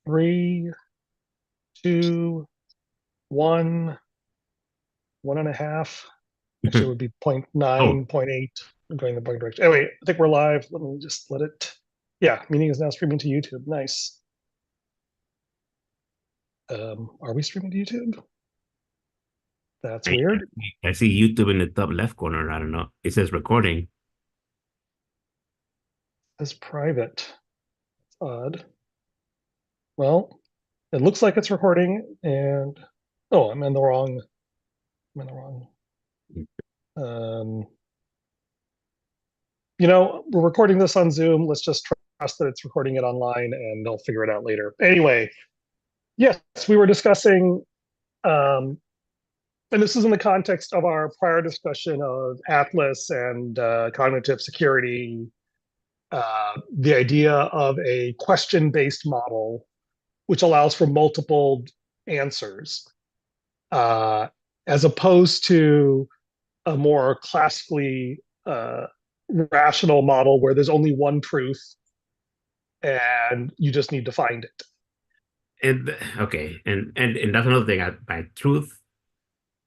3, 2, 1, 1.5. Actually, it would be zero point Oh, 0.9, 0.8 going the wrong direction. Anyway, I think we're live. Let me just let it. Yeah, meeting is now streaming to YouTube. Nice. Are we streaming to YouTube? That's I, weird. I see YouTube in the top left corner. I don't know. It says recording. It's private. It's odd. Well, it looks like it's recording, and oh, I'm in the wrong. I'm in the wrong. Um, we're recording this on Zoom. Let's just trust that it's recording it online, and I'll figure it out later. Anyway, yes, we were discussing, um, and this is in the context of our prior discussion of Atlas and cognitive security, the idea of a question-based model, which allows for multiple answers, uh, as opposed to a more classically rational model where there's only one truth and you just need to find it. And okay, and that's another thing. By truth,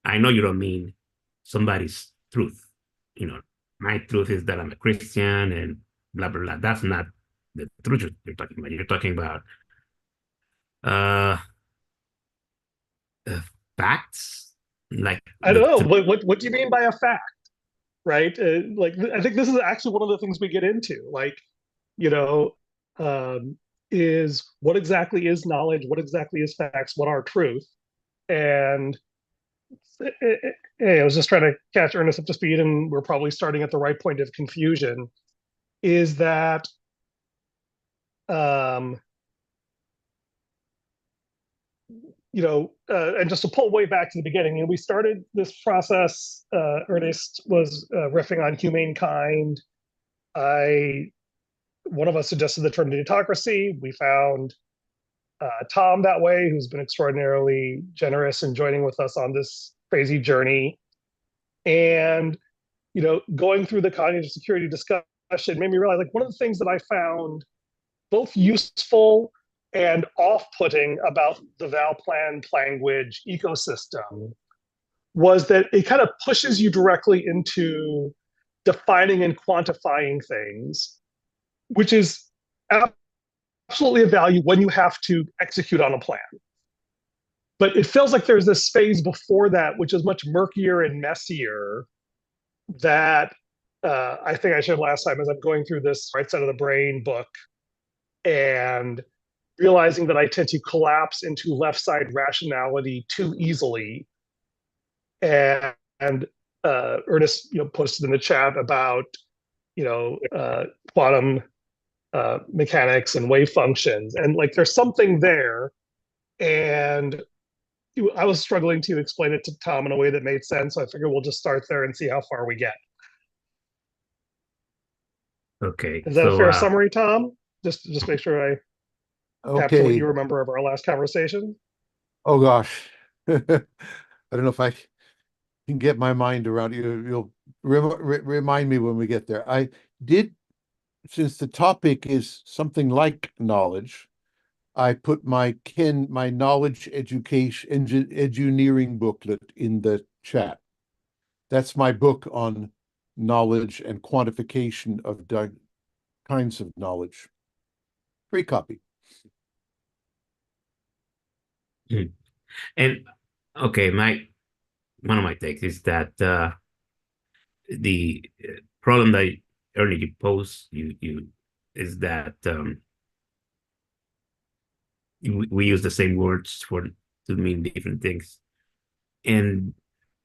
I know you don't mean somebody's truth. You know, my truth is that I'm a Christian and blah blah blah. That's not the truth you're talking about. You're talking about uh, uh facts, like I don't know. What do you mean by a fact, right? Like, I think this is actually one of the things we get into. Like, you know, is what exactly is knowledge? What exactly is facts? What are truth? And hey, I was just trying to catch Ernest up to speed, and we're probably starting at the right point of confusion. Is that um, and just to pull way back to the beginning, we started this process. Ernest was riffing on humankind. I One of us suggested the term Datocracy. We found Tom that way, who's been extraordinarily generous in joining with us on this crazy journey. And going through the cognitive security discussion made me realize, like, one of the things that I found both useful and off-putting about the Valplan language ecosystem was that it kind of pushes you directly into defining and quantifying things, which is absolutely a value when you have to execute on a plan. But it feels like there's this phase before that, which is much murkier and messier, that I think I shared last time as I'm going through this Right Side of the Brain book and realizing that I tend to collapse into left side rationality too easily. And Ernest, posted in the chat about quantum mechanics and wave functions, and like there's something there. And I was struggling to explain it to Tom in a way that made sense, so I figured we'll just start there and see how far we get. okay. Is that a So fair summary, Tom? Just make sure I capture what you Okay. remember of our last conversation. Oh gosh. I don't know if I can get my mind around you. You'll remind me when we get there. I did, since the topic is something like knowledge, I put my knowledge education engineering booklet in the chat. That's my book on knowledge and quantification of kinds of knowledge. Free copy. and okay, my one of my takes is that the problem that earlier you posed you is that we use the same words for to mean different things, and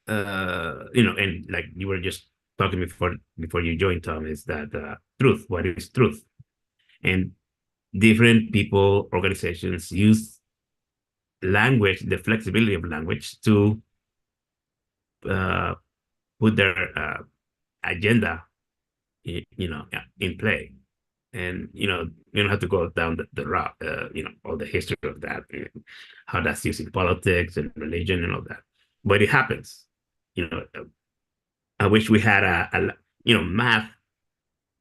and like you were just talking before you joined, Tom, is that truth. What is truth? And different people, organizations use language, the flexibility of language, to uh, put their agenda, in play. And you don't have to go down the route, all the history of that, how that's used in politics and religion and all that. But it happens. You know, I wish we had a math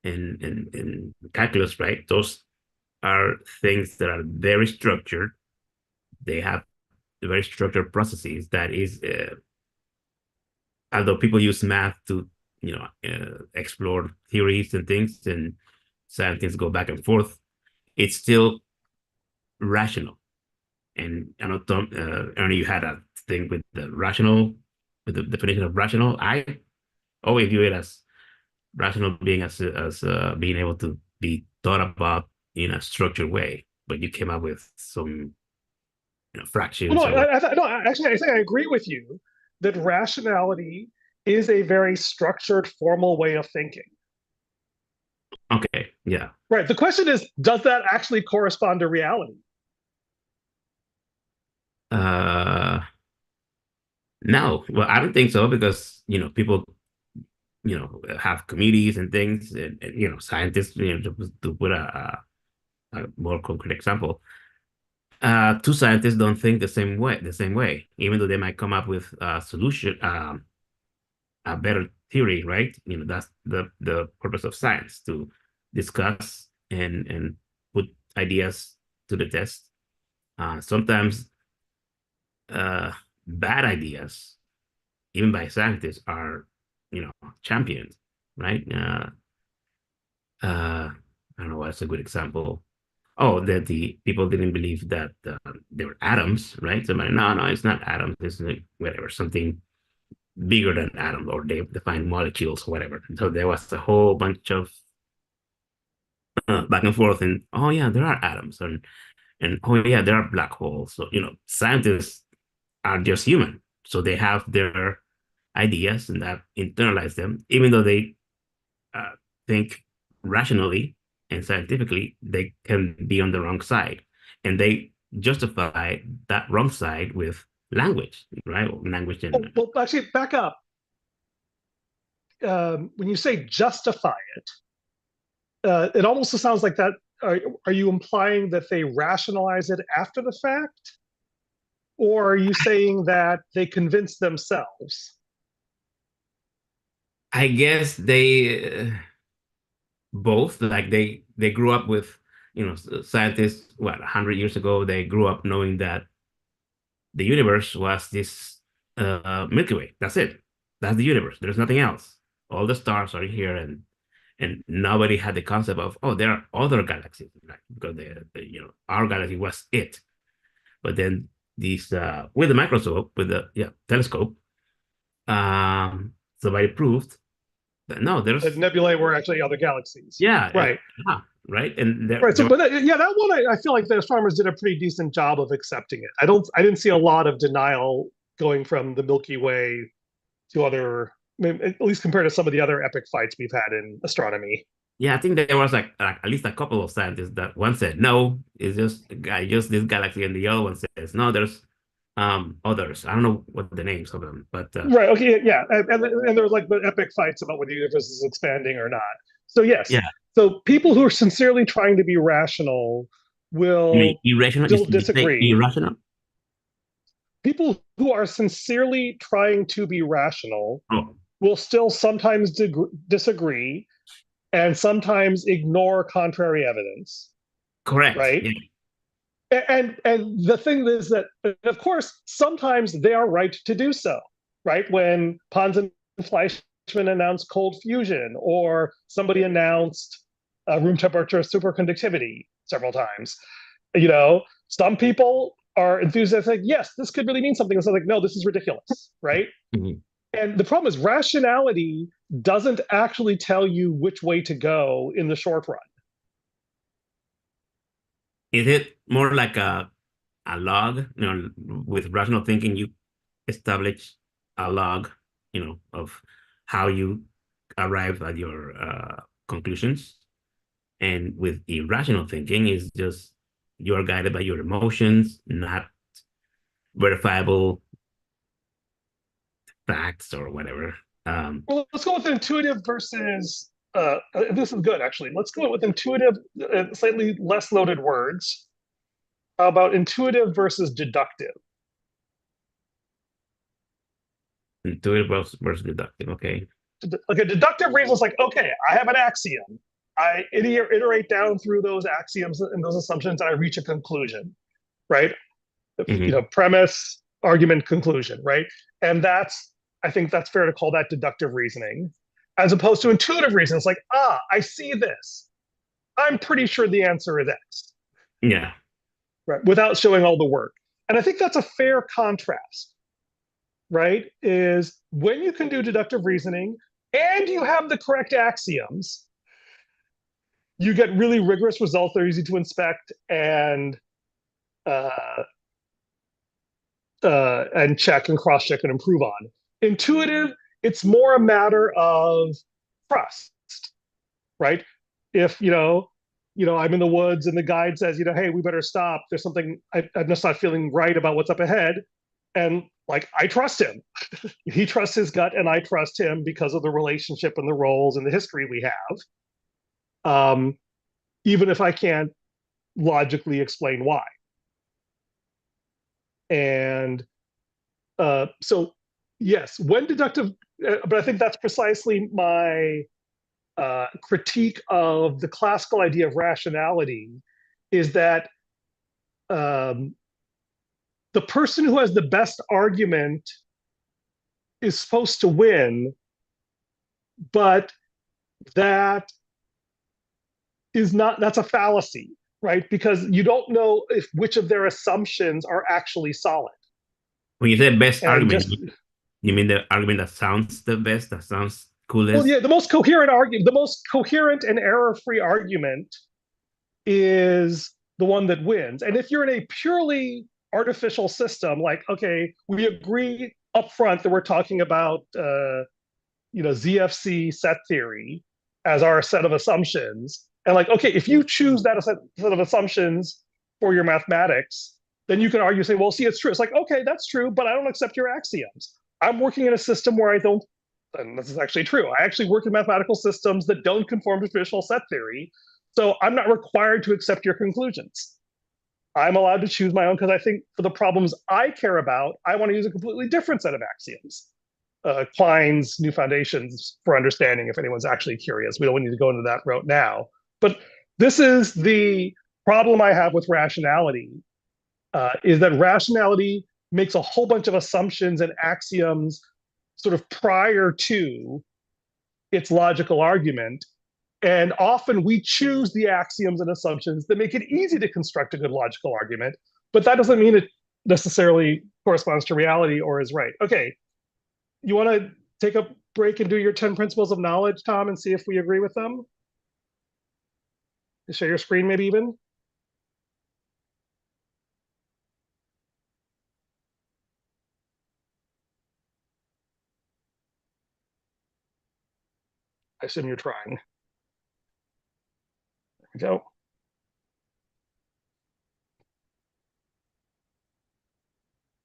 and calculus, right? Those are things that are very structured. They have very structured processes that is, although people use math to, explore theories and things, and scientists go back and forth, it's still rational. And I know, Tom, Ernie, you had a thing with the definition of rational. I always view it as rational being as being able to be thought about in a structured way, but you came up with some, Well, fractions no, or what. actually, I think I agree with you that rationality is a very structured, formal way of thinking. Okay, yeah. Right. The question is, does that actually correspond to reality? Uh, no, well, I don't think so because people have committees and things, and scientists, to put a more concrete example. Two scientists don't think the same way, even though they might come up with a solution, a better theory, right? That's the purpose of science, to discuss and put ideas to the test. Sometimes bad ideas, even by scientists, are championed, right? I don't know what's a good example. Oh, that the people didn't believe that they were atoms, right? Somebody, no, it's not atoms. It's like whatever, something bigger than atoms, or they define molecules, whatever. So there was a whole bunch of back and forth, and oh yeah, there are atoms, and oh yeah, there are black holes. So scientists are just human, so they have their ideas and that internalize them, even though they uh, think rationally and scientifically, they can be on the wrong side, and they justify that wrong side with language, right? Language and Well, actually, back up. When you say justify it, it almost sounds like that. Are you implying that they rationalize it after the fact? Or are you saying that they convince themselves? I guess they both, like they grew up with scientists, what, 100 years ago, they grew up knowing that the universe was this Milky Way. That's it. That's the universe. There's nothing else. All the stars are here, and nobody had the concept of, oh, there are other galaxies, like, because our galaxy was it. But then these with the microscope, with the telescope, somebody proved that no, That there's nebulae were actually other galaxies. yeah, Right. right, and Right. So, there but yeah, that one I feel like the astronomers did a pretty decent job of accepting it. I didn't see a lot of denial going from the Milky Way to other, I mean, at least compared to some of the other epic fights we've had in astronomy. yeah, I think there was like at least a couple of scientists that one said no, it's just this galaxy, and the other one says no, there's others. I don't know what the names of them, but Right. Okay. Yeah. And there's like the epic fights about whether the universe is expanding or not. So yes. yeah. So people who are sincerely trying to be rational You mean will irrational? still Did you say disagree. irrational? People who are sincerely trying to be rational Oh, will still sometimes disagree and sometimes ignore contrary evidence. correct. Right. Yeah, And the thing is that, of course, sometimes they are right to do so. Right. When Pons and Fleischmann announced cold fusion, or somebody announced room temperature superconductivity several times, some people are enthusiastic. Yes, this could really mean something. And so like, no, this is ridiculous. Right. mhm. And the problem is rationality doesn't actually tell you which way to go in the short run. Is it more like a log? With rational thinking, you establish a log, of how you arrive at your conclusions. And with irrational thinking, is just you are guided by your emotions, not verifiable facts or whatever. Well, let's go with intuitive versus. This is good, actually. Let's go with intuitive, slightly less loaded words. How about intuitive versus deductive? Intuitive versus deductive. Okay. Like a deductive reason is like, okay, I have an axiom. I iterate down through those axioms and those assumptions, and I reach a conclusion, right? Premise, argument, conclusion, right? And I think that's fair to call that deductive reasoning, as opposed to intuitive reasoning. It's like, I see this. I'm pretty sure the answer is X. Yeah. Right, without showing all the work. And I think that's a fair contrast, right? Is when you can do deductive reasoning and you have the correct axioms, you get really rigorous results that are easy to inspect and check and cross-check and improve on. Intuitive, it's more a matter of trust, right? If I'm in the woods and the guide says, hey, we better stop. There's something I'm just not feeling right about what's up ahead, and like I trust him. He trusts his gut, and I trust him because of the relationship and the roles and the history we have. Even if I can't logically explain why. And so, yes, when deductive, but I think that's precisely my critique of the classical idea of rationality, is that the person who has the best argument is supposed to win, but that's a fallacy, right? Because you don't know which of their assumptions are actually solid. When you say best And argument, you mean the argument that sounds the best, that sounds coolest? Well, yeah, the most coherent and error-free argument is the one that wins. And if you're in a purely artificial system, like, okay, we agree up front that we're talking about ZFC set theory as our set of assumptions, and like, okay, if you choose that set of assumptions for your mathematics, then you can argue, say, well, see, it's true. It's like, okay, that's true, but I don't accept your axioms. I'm working in a system where I don't, and this is actually true, I actually work in mathematical systems that don't conform to traditional set theory, so I'm not required to accept your conclusions. I'm allowed to choose my own, because I think for the problems I care about, I want to use a completely different set of axioms. Klein's new foundations for understanding, if anyone's actually curious. We don't need to go into that route now. But this is the problem I have with rationality, is that rationality makes a whole bunch of assumptions and axioms sort of prior to its logical argument. And often we choose the axioms and assumptions that make it easy to construct a good logical argument, but that doesn't mean it necessarily corresponds to reality or is right. Okay, you want to take a break and do your 10 principles of knowledge, Tom, and see if we agree with them? Share your screen, maybe even? I assume you're trying. There we go.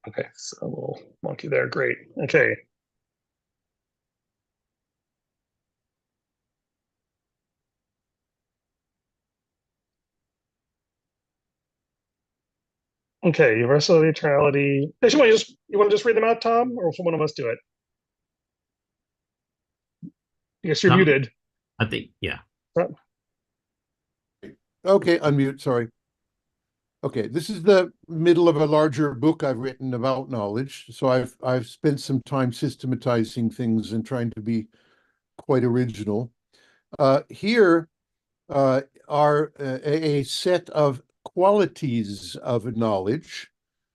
Okay, so a little monkey there, great. Okay. Okay, universality, neutrality. Actually, you want to just read them out, Tom, or will one of us do it? Yes, you're muted. I think, yeah. Okay, unmute, sorry. Okay, this is the middle of a larger book I've written about knowledge. So I've spent some time systematizing things and trying to be quite original. Here are a set of qualities of knowledge.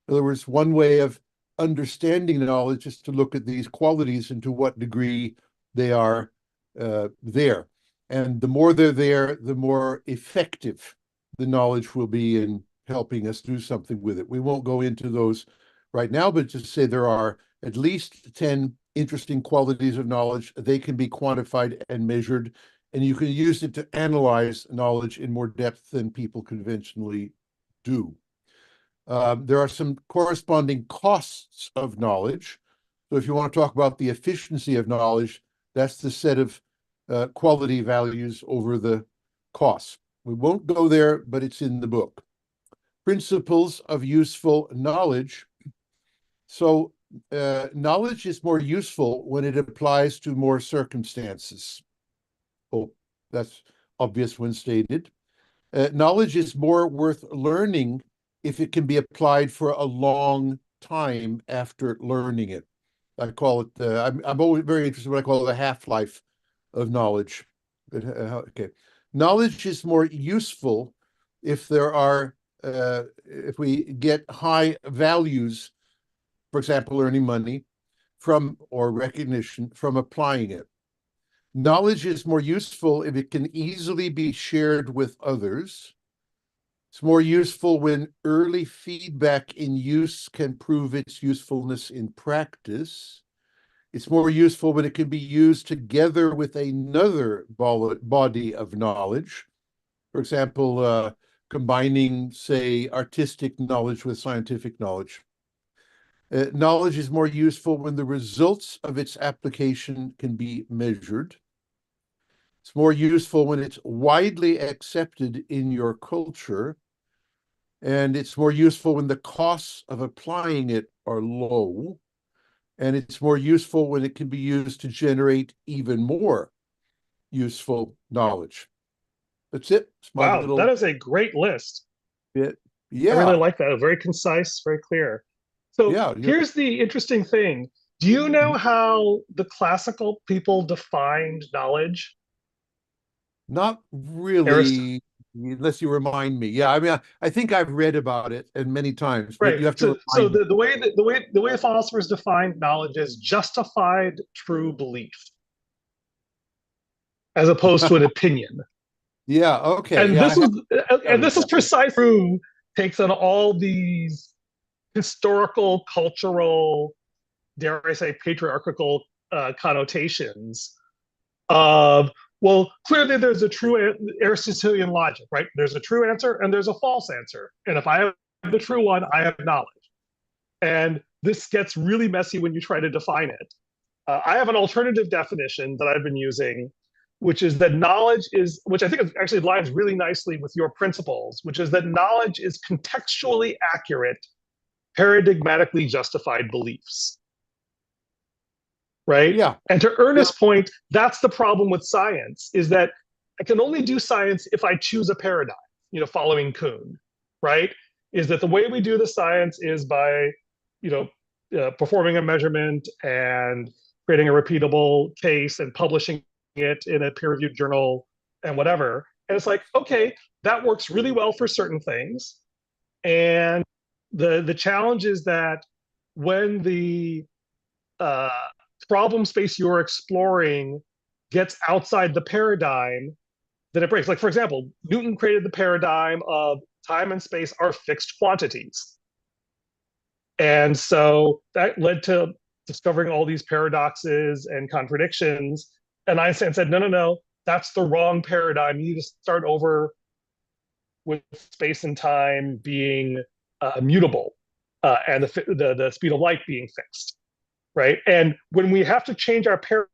In other words, one way of understanding knowledge is to look at these qualities and to what degree they are there. And the more they're there, the more effective the knowledge will be in helping us do something with it. We won't go into those right now, but just say there are at least 10 interesting qualities of knowledge. They can be quantified and measured, and you can use it to analyze knowledge in more depth than people conventionally do. There are some corresponding costs of knowledge. So if you want to talk about the efficiency of knowledge, that's the set of quality values over the costs. We won't go there, but it's in the book. Principles of useful knowledge. So knowledge is more useful when it applies to more circumstances. Oh, that's obvious when stated. Knowledge is more worth learning if it can be applied for a long time after learning it. I call it, I'm always very interested in what I call the half-life of knowledge. Okay. Knowledge is more useful if there are, if we get high values, for example, earning money from, or recognition from applying it. Knowledge is more useful if it can easily be shared with others. It's more useful when early feedback in use can prove its usefulness in practice. It's more useful when it can be used together with another body of knowledge. For example, combining, say, artistic knowledge with scientific knowledge. Knowledge is more useful when the results of its application can be measured. It's more useful when it's widely accepted in your culture. And it's more useful when the costs of applying it are low. And it's more useful when it can be used to generate even more useful knowledge. That's it. It's my Wow, little that is a great list. bit. I really Yeah. like that. Very concise, very clear. So Yeah. here's the interesting thing. Do you know how the classical people defined knowledge? Not Arist really, unless you remind me. Yeah, I mean, I think I've read about it and many times, but right. you have to So remind me. the way philosophers defined knowledge is justified true belief, as opposed to an opinion. Yeah, okay. And Yeah, I this have was studied that. precisely true, takes on all these historical, cultural, dare I say, patriarchal connotations of, well, clearly there's a true Aristotelian logic, right? There's a true answer and there's a false answer. And if I have the true one, I have knowledge. And this gets really messy when you try to define it. I have an alternative definition that I've been using, which is that knowledge is, which I think actually aligns really nicely with your principles, which is that knowledge is contextually accurate, paradigmatically justified beliefs. Right? Yeah. And to Yeah. Ernest's point, that's the problem with science, is that I can only do science if I choose a paradigm, following Kuhn, right? Is that the way we do the science is by, performing a measurement and creating a repeatable case and publishing it in a peer-reviewed journal and whatever. And it's like, okay, that works really well for certain things. And the challenge is that when the problem space you're exploring gets outside the paradigm, then it breaks. Like, for example, Newton created the paradigm of time and space are fixed quantities. And so that led to discovering all these paradoxes and contradictions. And Einstein said, no, no, no, that's the wrong paradigm. You need to start over with space and time being mutable and the speed of light being fixed. Right. And when we have to change our paradigm,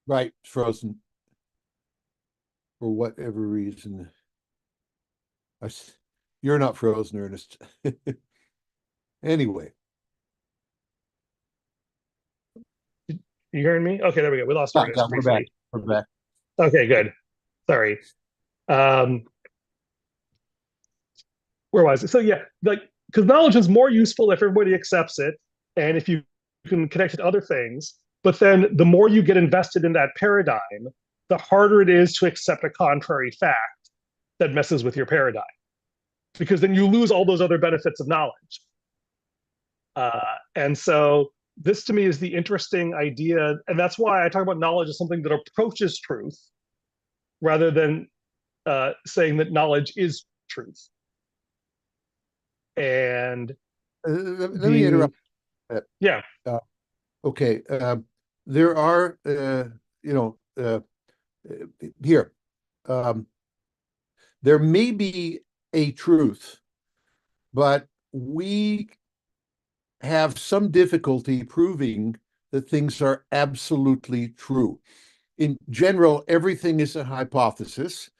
Right, frozen for whatever reason. You're not frozen, Ernest. Anyway. you hearing me? Okay, there we go. We lost Yeah, Ernest we're back. briefly. We're back. Okay, good. Sorry. Where was it? So yeah, like, because knowledge is more useful if everybody accepts it and if you can connect it to other things. But then the more you get invested in that paradigm, the harder it is to accept a contrary fact that messes with your paradigm, because then you lose all those other benefits of knowledge. And so this to me is the interesting idea. And that's why I talk about knowledge as something that approaches truth rather than saying that knowledge is truth. And let me interrupt. Yeah. Okay. There are, here, there may be a truth, but we have some difficulty proving that things are absolutely true. In general, everything is a hypothesis.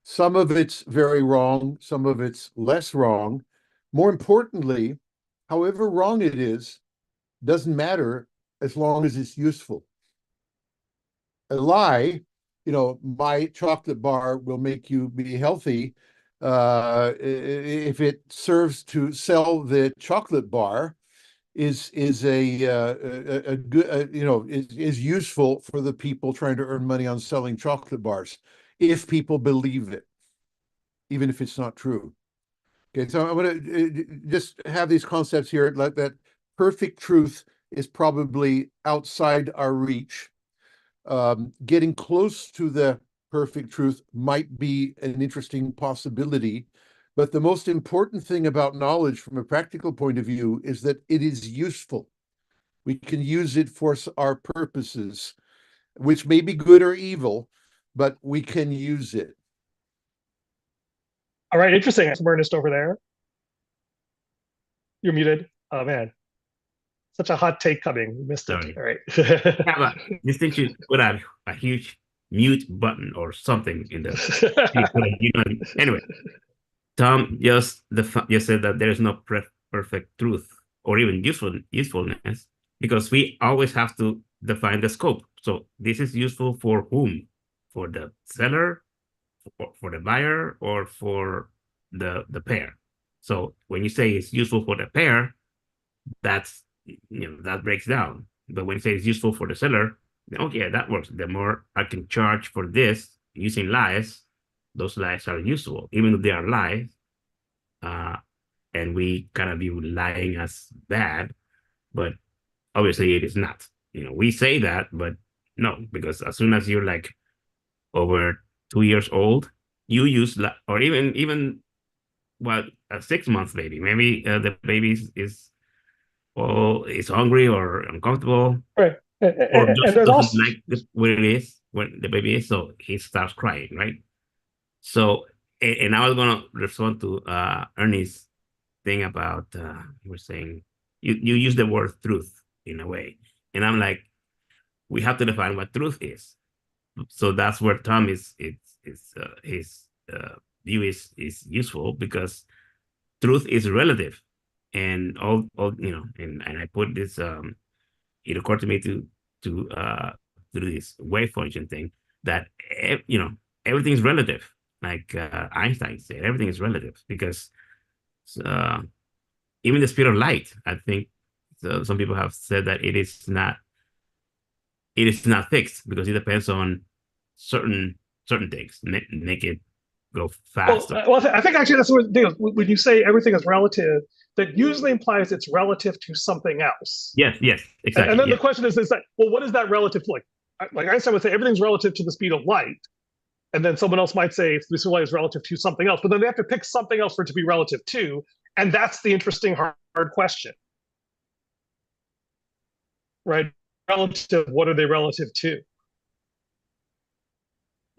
Some of it's very wrong, some of it's less wrong. More importantly, however wrong it is, doesn't matter as long as it's useful. A lie, my chocolate bar will make you be healthy. If it serves to sell the chocolate bar, is a good is useful for the people trying to earn money on selling chocolate bars, if people believe it, even if it's not true. Okay, so I'm going to just have these concepts here, that perfect truth is probably outside our reach. Getting close to the perfect truth might be an interesting possibility, but the most important thing about knowledge from a practical point of view is that it is useful. We can use it for our purposes, which may be good or evil, but we can use it. All right, interesting. Ernest over there. You're muted. Oh man, such a hot take coming. We missed Sorry. it. All right. Yeah, but this thing should put out a huge mute button or something in the. Anyway, Tom just said that there is no perfect truth or even usefulness, because we always have to define the scope. So this is useful for whom? For the seller, for the buyer, or for the pair? So when you say it's useful for the pair, that's that breaks down. But when you say it's useful for the seller, then, okay, yeah, that works. The more I can charge for this using lies, those lies are useful, even if they are lies. And we kind of view lying as bad, but obviously it is not. We say that, but no, because as soon as you're like over 2 years old, you use or even well, a 6 month baby, maybe the baby is hungry or uncomfortable, Right. or And just there's doesn't also like where it is when the baby is, so he starts crying, right? So, and I was gonna respond to Ernie's thing about you were saying you use the word truth in a way, and I'm like, we have to define what truth is. So that's where Tom his view is useful, because truth is relative, and all and I put this it occurred to me to do this wave function thing, that everything's relative, like Einstein said, everything is relative, because uh, even the speed of light, I think, some people have said that it is not fixed, because it depends on certain things make it go faster. I think actually that's what when you say everything is relative, that usually implies it's relative to something else. Yes, exactly. And then the question is that, well, what is that relative to? Like Einstein would say everything's relative to the speed of light, and then someone else might say the speed of light is relative to something else, but then they have to pick something else for it to be relative to, and that's the interesting hard question, right? Relative, what are they relative to?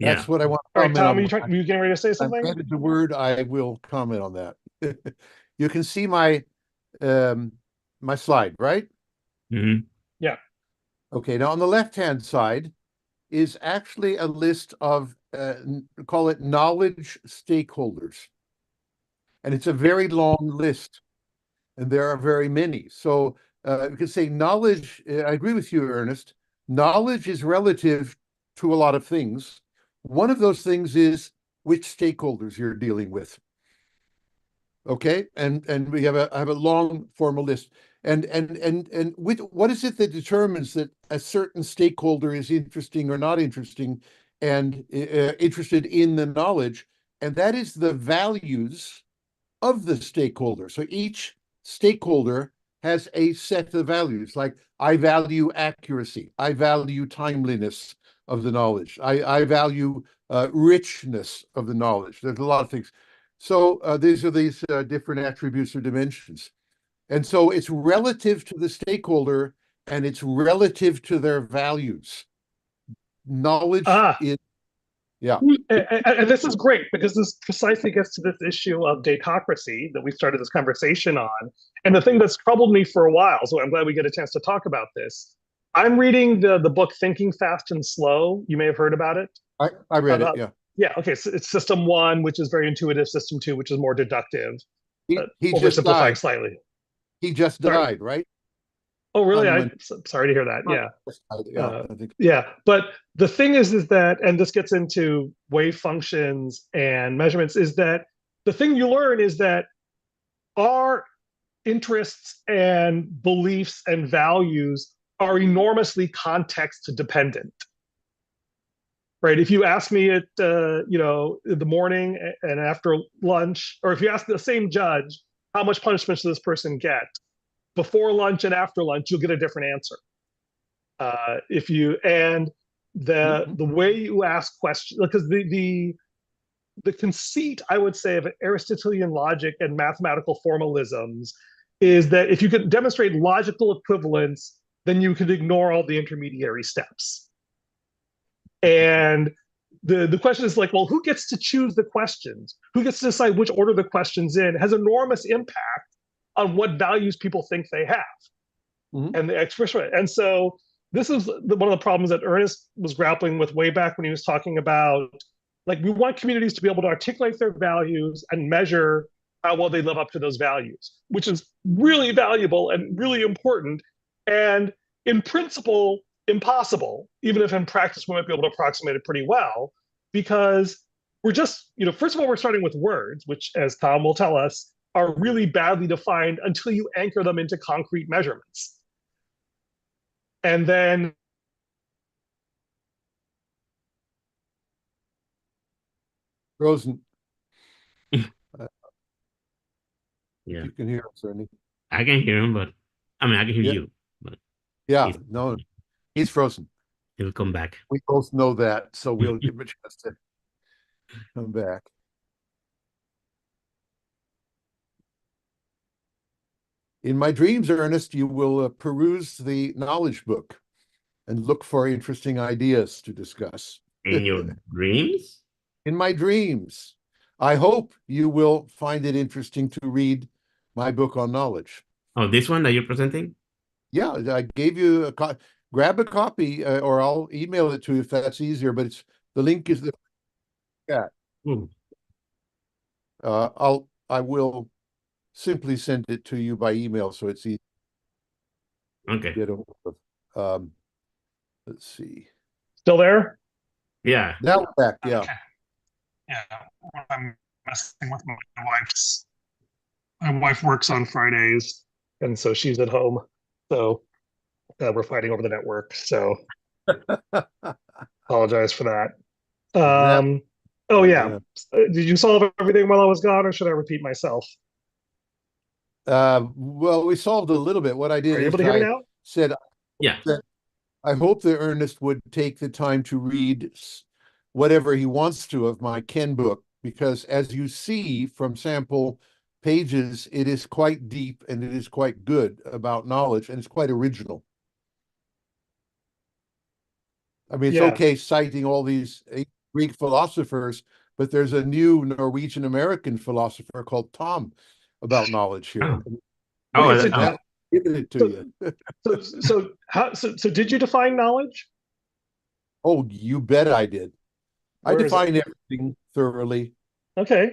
That's what I want to All right, comment Tom, on. you getting ready to say something? I've read the word. I will comment on that. You can see my slide, right? Mm-hmm. Yeah. Okay. Now on the left-hand side is actually a list of call it knowledge stakeholders, and it's a very long list, and there are very many. So you can say knowledge. I agree with you, Ernest. Knowledge is relative to a lot of things. One of those things is which stakeholders you're dealing with. Okay, and we have a long formal list, and with what is it that determines that a certain stakeholder is interesting or not interesting, and interested in the knowledge, and that is the values of the stakeholder. So each stakeholder has a set of values, like I value accuracy, I value timeliness of the knowledge, I value richness of the knowledge. There's a lot of things. So these are these different attributes or dimensions. And so it's relative to the stakeholder, and it's relative to their values. Knowledge is, yeah. And this is great, because this precisely gets to this issue of datocracy that we started this conversation on. And the thing that's troubled me for a while, so I'm glad we get a chance to talk about this. I'm reading the book Thinking Fast and Slow. You may have heard about it. I read it, yeah. Yeah, okay, so it's system 1, which is very intuitive, system 2, which is more deductive. He just Oversimplifying died. slightly. He just died, right? Oh, really? Kahneman. Sorry to hear that. Yeah. Yeah, I think. Yeah. But the thing is that, and this gets into wave functions and measurements, is that the thing you learn is that our interests and beliefs and values are enormously context dependent. Right? If you ask me at in the morning and after lunch, or if you ask the same judge how much punishment does this person get before lunch and after lunch, you'll get a different answer. If you and the way you ask questions, because the conceit, I would say, of Aristotelian logic and mathematical formalisms is that if you could demonstrate logical equivalence, then you could ignore all the intermediary steps. And the question is like, well, who gets to choose the questions? Who gets to decide which order the questions in? It has enormous impact on what values people think they have. And the expression. And so this is one of the problems that Ernest was grappling with way back when he was talking about, like, we want communities to be able to articulate their values and measure how well they live up to those values, which is really valuable and really important. And in principle, impossible, even if in practice we might be able to approximate it pretty well, because we're just, first of all, we're starting with words, which, as Tom will tell us, are really badly defined until you anchor them into concrete measurements. And then Rosen. Yeah. You can hear us, Ernie. I can hear him, but I mean, I can hear you. But he's frozen. He'll come back. We both know that, so we'll give him a chance to come back. In my dreams, Ernest, you will peruse the knowledge book and look for interesting ideas to discuss. In your dreams? In my dreams. I hope you will find it interesting to read my book on knowledge. Oh, this one that you're presenting? Yeah, I gave you a grab a copy, or I'll email it to you if that's easier. But the link is I will simply send it to you by email, so it's easy. Okay. Get hold of. Let's see. Still there? Yeah. Now we're back. Yeah. Okay. Yeah, I'm messing with my wife's. My wife works on Fridays, and so she's at home. So we're fighting over the network. So apologize for that. Oh yeah. Did you solve everything while I was gone, or should I repeat myself? Well, we solved a little bit. What I did Are you is able to hear me I now? said, Yeah. that I hope that Ernest would take the time to read whatever he wants to of my Ken book, because as you see from sample pages, it is quite deep and it is quite good about knowledge, and it's quite original. I mean, it's okay citing all these Greek philosophers, but there's a new Norwegian American philosopher called Tom about knowledge here. Giving it to you. So did you define knowledge? Oh, you bet I did. I Where is it? define everything thoroughly. Okay.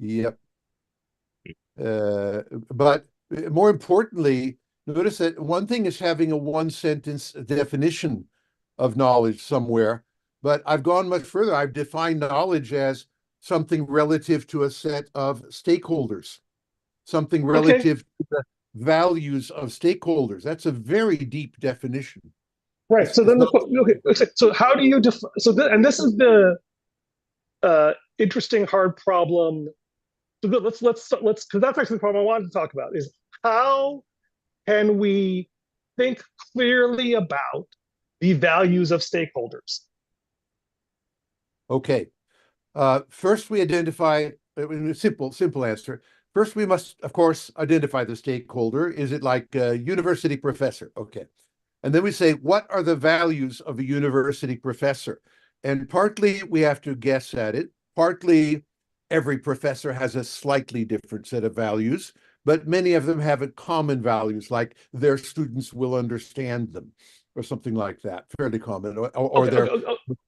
Yep. But more importantly, notice that one thing is having a one-sentence definition of knowledge somewhere, but I've gone much further. I've defined knowledge as something relative to a set of stakeholders, something relative to the values of stakeholders. That's a very deep definition. Right. So then, so how do you define? And this is the interesting, hard problem. So let's because that's actually the problem I wanted to talk about, is how can we think clearly about the values of stakeholders? Okay. First, we identify a simple answer. First, we must, of course, identify the stakeholder. Is it like a university professor? Okay. And then we say, what are the values of a university professor? And partly we have to guess at it. Partly every professor has a slightly different set of values, but many of them have common values, like their students will understand them, or something like that, fairly common, or their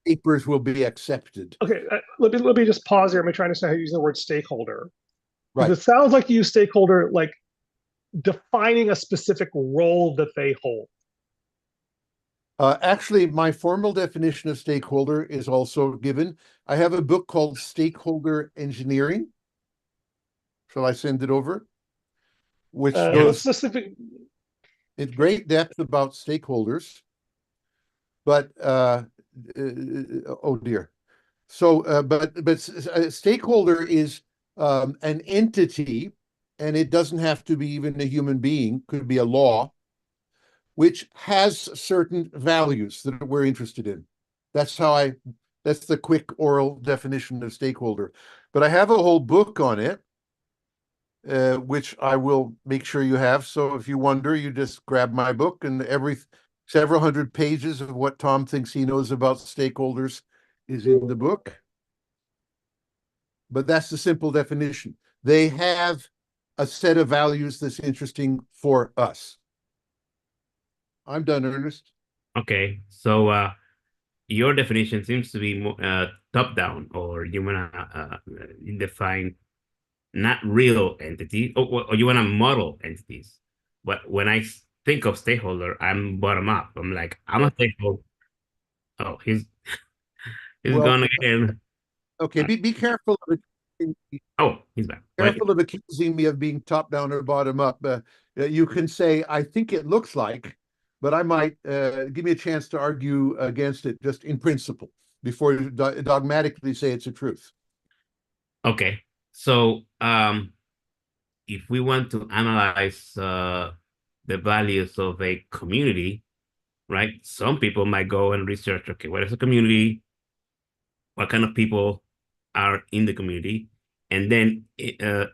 papers will be accepted. Okay, let me just pause here. I'm trying to understand how you use the word stakeholder. Right. It sounds like you use stakeholder like defining a specific role that they hold. Actually, my formal definition of stakeholder is also given. I have a book called Stakeholder Engineering. Shall I send it over? Which Let's goes just in great depth about stakeholders. But oh dear. So, but stakeholder is an entity, and it doesn't have to be even a human being. Could be a law, which has certain values that we're interested in. That's the quick oral definition of stakeholder. But I have a whole book on it, which I will make sure you have. So if you wonder, you just grab my book, and several hundred pages of what Tom thinks he knows about stakeholders is in the book. But that's the simple definition. They have a set of values that's interesting for us. I'm done, Ernest. Okay, so your definition seems to be more top-down, or you want to define not real entity, or you want to model entities. But when I think of stakeholder, I'm bottom up. I'm like, I'm a stakeholder. Oh, he's Well, gone again. okay, be careful of Oh, he's back. But accusing me of being top down or bottom up. You can say, I think it looks like, but I might give me a chance to argue against it just in principle before you dogmatically say it's a truth. okay, so if we want to analyze the values of a community, right? Some people might go and research, okay, what is a community? What kind of people are in the community? And then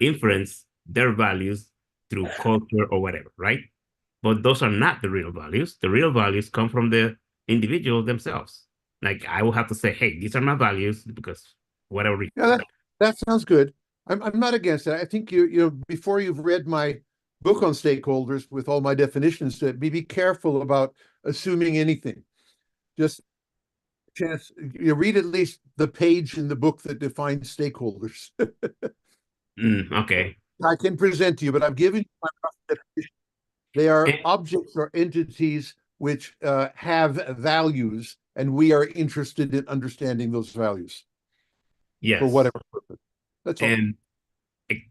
inference their values through culture or whatever, right? But those are not the real values. The real values come from the individuals themselves. Like I will have to say, hey, these are my values because whatever reason. Yeah, that sounds good. I'm not against that. I think before you've read my book on stakeholders with all my definitions to it, be careful about assuming anything. Just chance you read at least the page in the book that defines stakeholders. Okay. I can present to you, but I've given you my rough definition. They are objects or entities which have values, and we are interested in understanding those values. Yes. For whatever purpose. That's all. And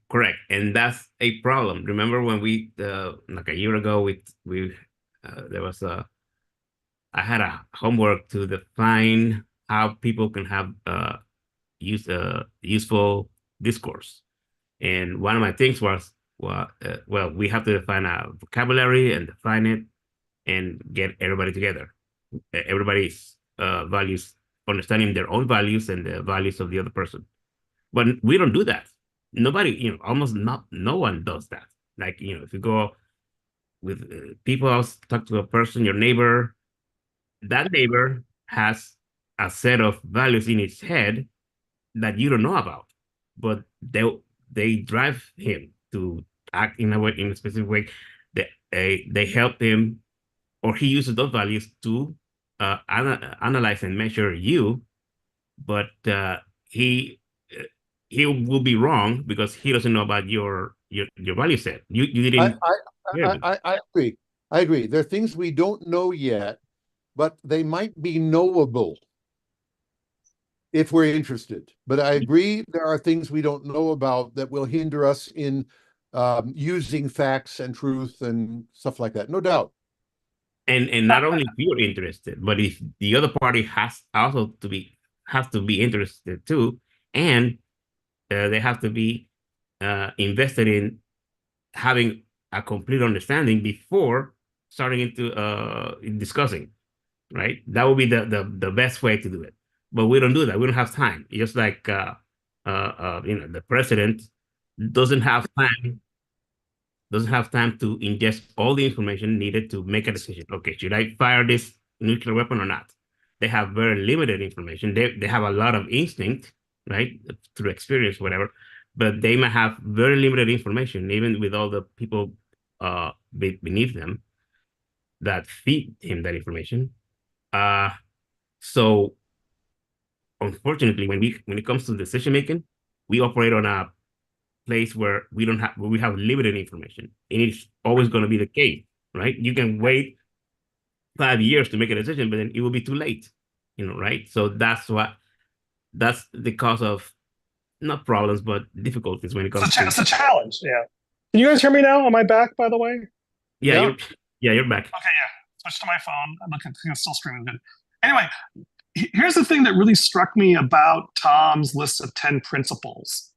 correct. And that's a problem. Remember when we like a year ago we there was I had a homework to define how people can have useful discourse. And one of my things was, well, we have to define a vocabulary and define it and get everybody together. Everybody's values, understanding their own values and the values of the other person. But we don't do that. Nobody, almost no one does that. Like, if you go with people else, talk to a person, your neighbor, that neighbor has a set of values in his head that you don't know about, but they drive him to act in a specific way. They help him, or he uses those values to analyze and measure you, but he will be wrong because he doesn't know about your value set. You didn't. I agree. I agree. There are things we don't know yet, but they might be knowable if we're interested. But I agree there are things we don't know about that will hinder us in using facts and truth and stuff like that. No doubt. And not only if you're interested, but if the other party has to be interested too, and they have to be invested in having a complete understanding before starting into discussing, right? That would be the best way to do it. But we don't do that. We don't have time. Just like the president doesn't have time to ingest all the information needed to make a decision. Okay, should I fire this nuclear weapon or not? They have very limited information. They have a lot of instinct, right, through experience, whatever, but they might have very limited information, even with all the people beneath them that feed him that information. So unfortunately, when it comes to decision making, we operate on a place where we have limited information, and it's always going to be the case, right? You can wait 5 years to make a decision, but then it will be too late, right? So that's the cause of not problems, but difficulties when it comes to. It's a challenge. Yeah. Can you guys hear me now? Am I back, by the way? Yeah, you're back. Okay, yeah. Switch to my phone. I'm looking, it's still streaming good. Anyway, here's the thing that really struck me about Tom's list of 10 principles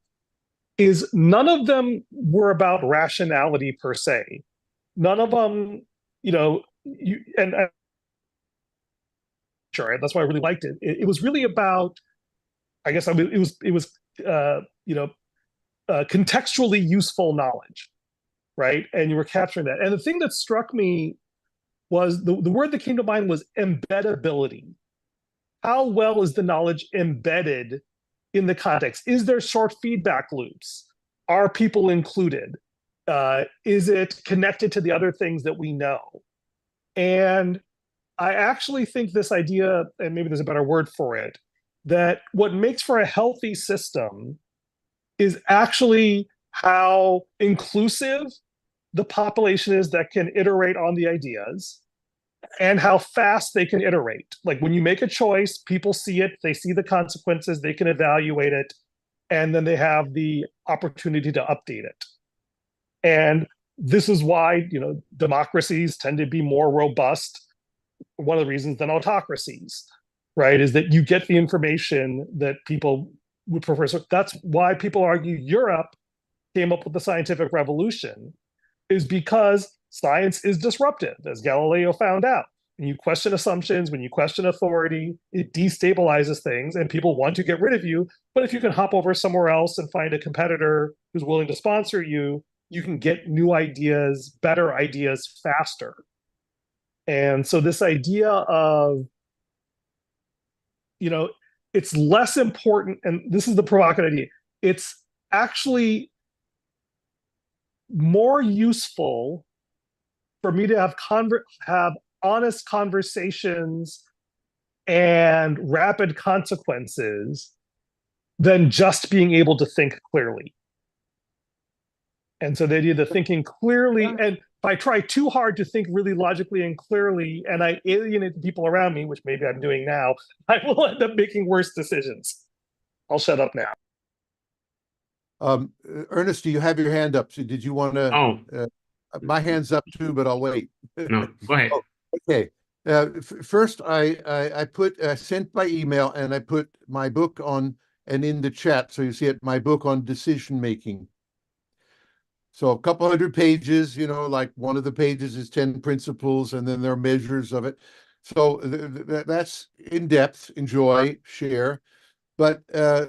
is none of them were about rationality per se. None of them, sure, that's why I really liked it. It was really about, I guess, it was contextually useful knowledge, right? And you were capturing that. And the thing that struck me was the word that came to mind was embeddability. How well is the knowledge embedded in the context? Is there short feedback loops? Are people included? Is it connected to the other things that we know? And I actually think this idea, and maybe there's a better word for it, that what makes for a healthy system is actually how inclusive the population is that can iterate on the ideas and how fast they can iterate. Like when you make a choice, people see it, they see the consequences, they can evaluate it, and then they have the opportunity to update it. And this is why, democracies tend to be more robust, one of the reasons, than autocracies, right? Is that you get the information that people would prefer. So that's why people argue Europe came up with the scientific revolution, is because science is disruptive, as Galileo found out. When you question assumptions, when you question authority, it destabilizes things and people want to get rid of you. But if you can hop over somewhere else and find a competitor who's willing to sponsor you, you can get new ideas, better ideas faster. And so this idea of, it's less important, and this is the provocative idea, it's actually more useful for me to have honest conversations and rapid consequences than just being able to think clearly. And so the idea of thinking clearly, and if I try too hard to think really logically and clearly, and I alienate the people around me, which maybe I'm doing now, I will end up making worse decisions. I'll shut up now. Ernest, do you have your hand up? So did you want to? Oh, my hand's up too, but I'll wait. no, go ahead. Oh, okay. First, I put sent by email, and I put my book on and in the chat, so you see it. My book on decision making. So a couple hundred pages, like one of the pages is 10 principles, and then there are measures of it. So that's in depth. Enjoy, share. But now,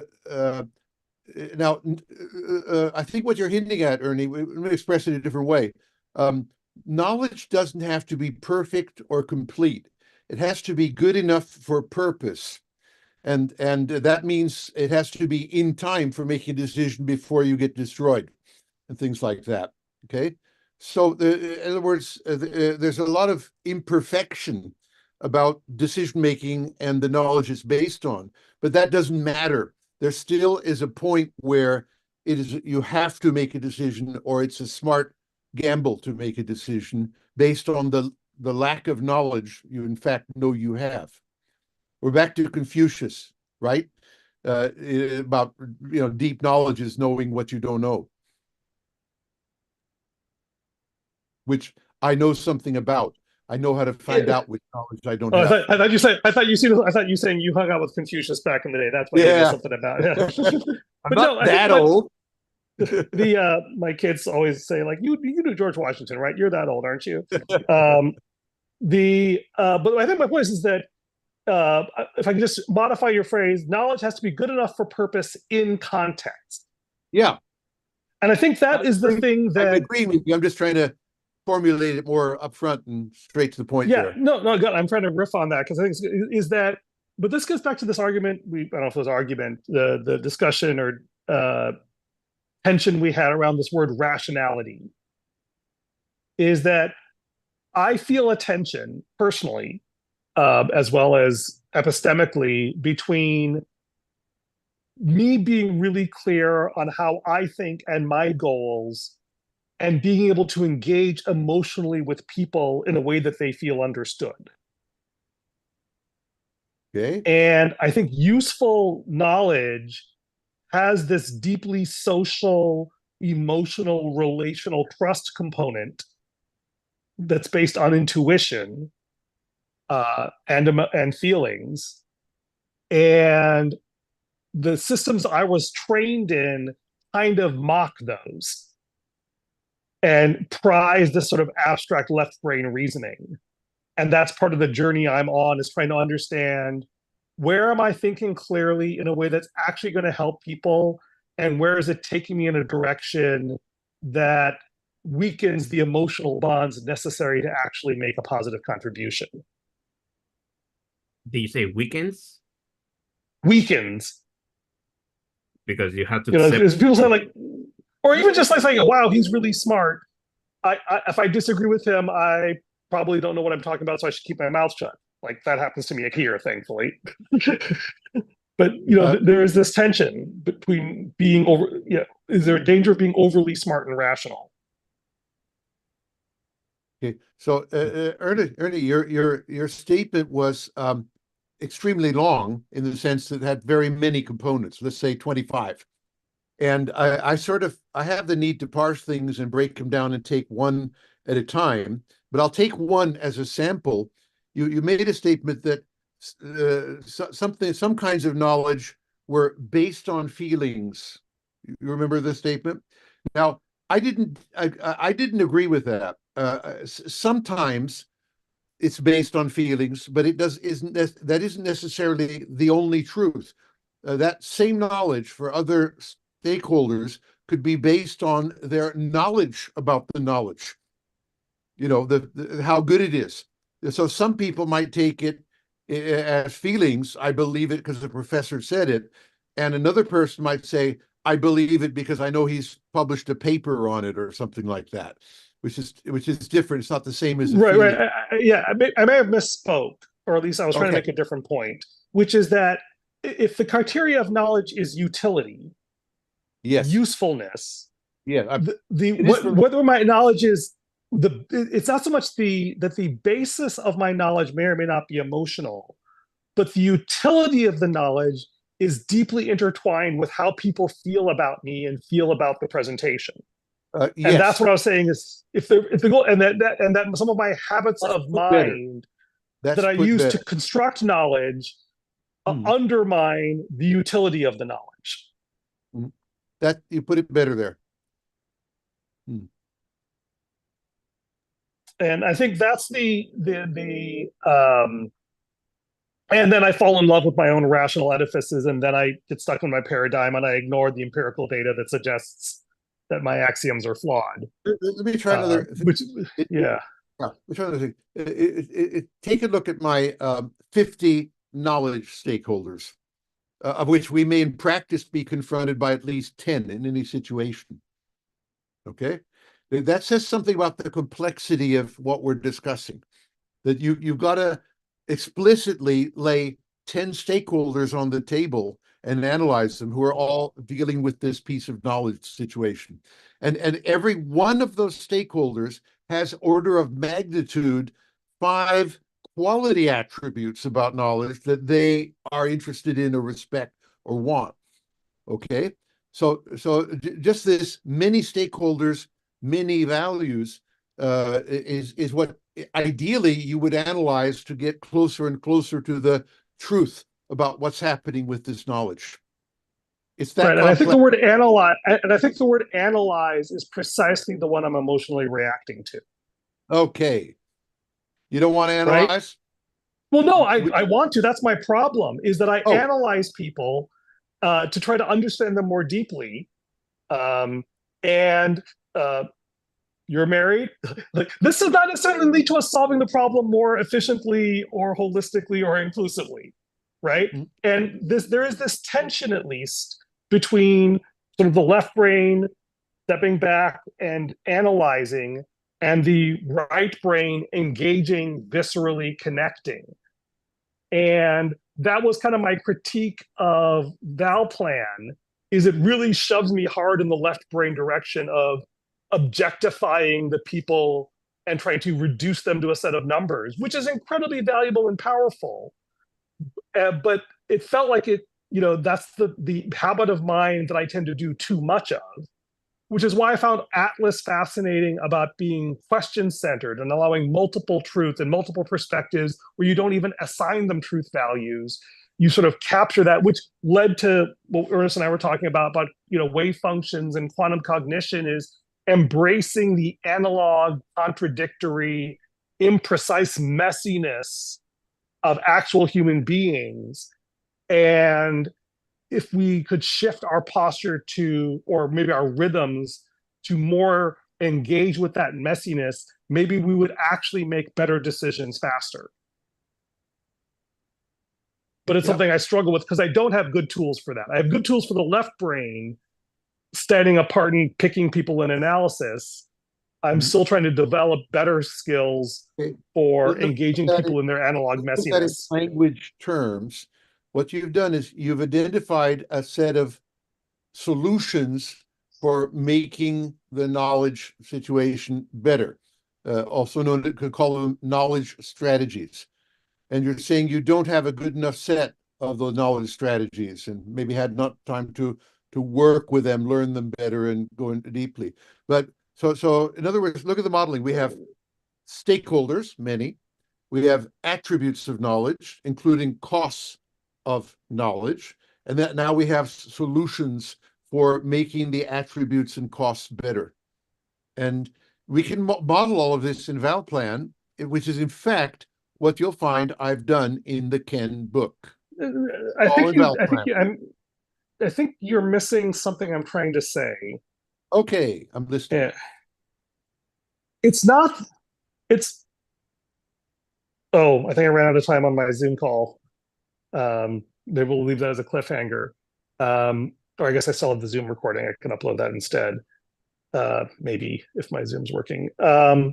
I think what you're hinting at, Ernie, let me express it in a different way. Knowledge doesn't have to be perfect or complete. It has to be good enough for purpose. And that means it has to be in time for making a decision before you get destroyed and things like that. Okay. So in other words, there's a lot of imperfection about decision making and the knowledge it's based on, but that doesn't matter. There still is a point where you have to make a decision, or it's a smart gamble to make a decision based on the lack of knowledge you in fact know you have. We're back to Confucius, right? About deep knowledge is knowing what you don't know, which I know something about. I know how to find out which knowledge I don't have. I thought you saying you hung out with Confucius back in the day. That's what you know something about. Yeah. I'm not that old. My kids always say, like, you knew George Washington, right? You're that old, aren't you? But I think my point is that if I can just modify your phrase, knowledge has to be good enough for purpose in context. Yeah. And I think that is the thing that I agree with you. I'm just trying to formulate it more upfront and straight to the point. Yeah, there. no, good. I'm trying to riff on that because I think is that, but this goes back to this argument. I don't know if it was argument, the discussion or tension we had around this word rationality. Is that I feel a tension personally, as well as epistemically, between me being really clear on how I think and my goals, and being able to engage emotionally with people in a way that they feel understood. Okay. And I think useful knowledge has this deeply social, emotional, relational trust component that's based on intuition and feelings. And the systems I was trained in kind of mock those and prize this sort of abstract left brain reasoning. And that's part of the journey I'm on, is trying to understand, where am I thinking clearly in a way that's actually going to help people, and where is it taking me in a direction that weakens the emotional bonds necessary to actually make a positive contribution. Did you say weekends? Weakens. Because you have to Because people say, like, or even just like saying, wow, he's really smart. If I disagree with him, I probably don't know what I'm talking about, so I should keep my mouth shut. Like, that happens to me here, thankfully. But there is this tension between being over. Is there a danger of being overly smart and rational? Okay. So, Ernie, your statement was extremely long, in the sense that it had very many components. Let's say 25. And I have the need to parse things and break them down and take one at a time. But I'll take one as a sample. You made a statement that some kinds of knowledge were based on feelings. You remember this statement? Now, I didn't agree with that. Sometimes it's based on feelings, but that isn't necessarily the only truth. That same knowledge for other stakeholders could be based on their knowledge about the knowledge, how good it is. So some people might take it as feelings. I believe it because the professor said it. And another person might say, I believe it because I know he's published a paper on it or something like that, which is different. It's not the same as a feeling. Right. I may have misspoke, or at least I was trying to make a different point, which is that if the criteria of knowledge is utility, yes, usefulness, yeah, whether my knowledge is it's not so much that the basis of my knowledge may or may not be emotional, but the utility of the knowledge is deeply intertwined with how people feel about me and feel about the presentation. yes. And that's what I was saying is, if the goal, and that some of my habits of mind that I use to construct knowledge undermine the utility of the knowledge. That you put it better there. And I think that's and then I fall in love with my own rational edifices, and then I get stuck in my paradigm, and I ignore the empirical data that suggests that my axioms are flawed. Let me try another. Yeah. We're trying to think. Take a look at my 50 knowledge stakeholders, of which we may in practice be confronted by at least 10 in any situation. Okay? That says something about the complexity of what we're discussing. That you've got to explicitly lay 10 stakeholders on the table and analyze them, who are all dealing with this piece of knowledge situation. And every one of those stakeholders has order of magnitude 5 quality attributes about knowledge that they are interested in or respect or want. Okay? So just this many stakeholders, many values is what ideally you would analyze to get closer and closer to the truth about what's happening with this knowledge. It's that right. And I think the word analyze is precisely the one I'm emotionally reacting to. Okay. You don't want to analyze? Right? Well, no, I want to. That's my problem, is that I analyze people to try to understand them more deeply. You're married. Like, this does not necessarily lead to us solving the problem more efficiently or holistically or inclusively, right? And there is this tension, at least, between sort of the left brain stepping back and analyzing, and the right brain engaging, viscerally connecting. And that was kind of my critique of Valplan, is it really shoves me hard in the left brain direction of objectifying the people and trying to reduce them to a set of numbers, which is incredibly valuable and powerful. But it felt like it, that's the habit of mind that I tend to do too much of, which is why I found Atlas fascinating about being question-centered and allowing multiple truths and multiple perspectives where you don't even assign them truth values. You sort of capture that, which led to what Ernest and I were talking about wave functions and quantum cognition, is embracing the analog, contradictory, imprecise messiness of actual human beings. And if we could shift our posture to, or maybe our rhythms to more engage with that messiness, maybe we would actually make better decisions faster. But it's something I struggle with because I don't have good tools for that. I have good tools for the left brain, standing apart and picking people in analysis. I'm still trying to develop better skills for engaging people in their analog messiness. In language terms, what you've done is you've identified a set of solutions for making the knowledge situation better, also known, could call them knowledge strategies. And you're saying you don't have a good enough set of those knowledge strategies and maybe had not time to work with them, learn them better, and go into deeply. But so in other words, look at the modeling. We have stakeholders, many. We have attributes of knowledge, including costs of knowledge. And that now we have solutions for making the attributes and costs better. And we can model all of this in Valplan, which is in fact what you'll find I've done in the Ken book. I think you're missing something I'm trying to say. Okay, I'm listening. Oh, I think I ran out of time on my Zoom call. Maybe we'll leave that as a cliffhanger. Or I guess I still have the Zoom recording. I can upload that instead. Maybe if my Zoom's working. I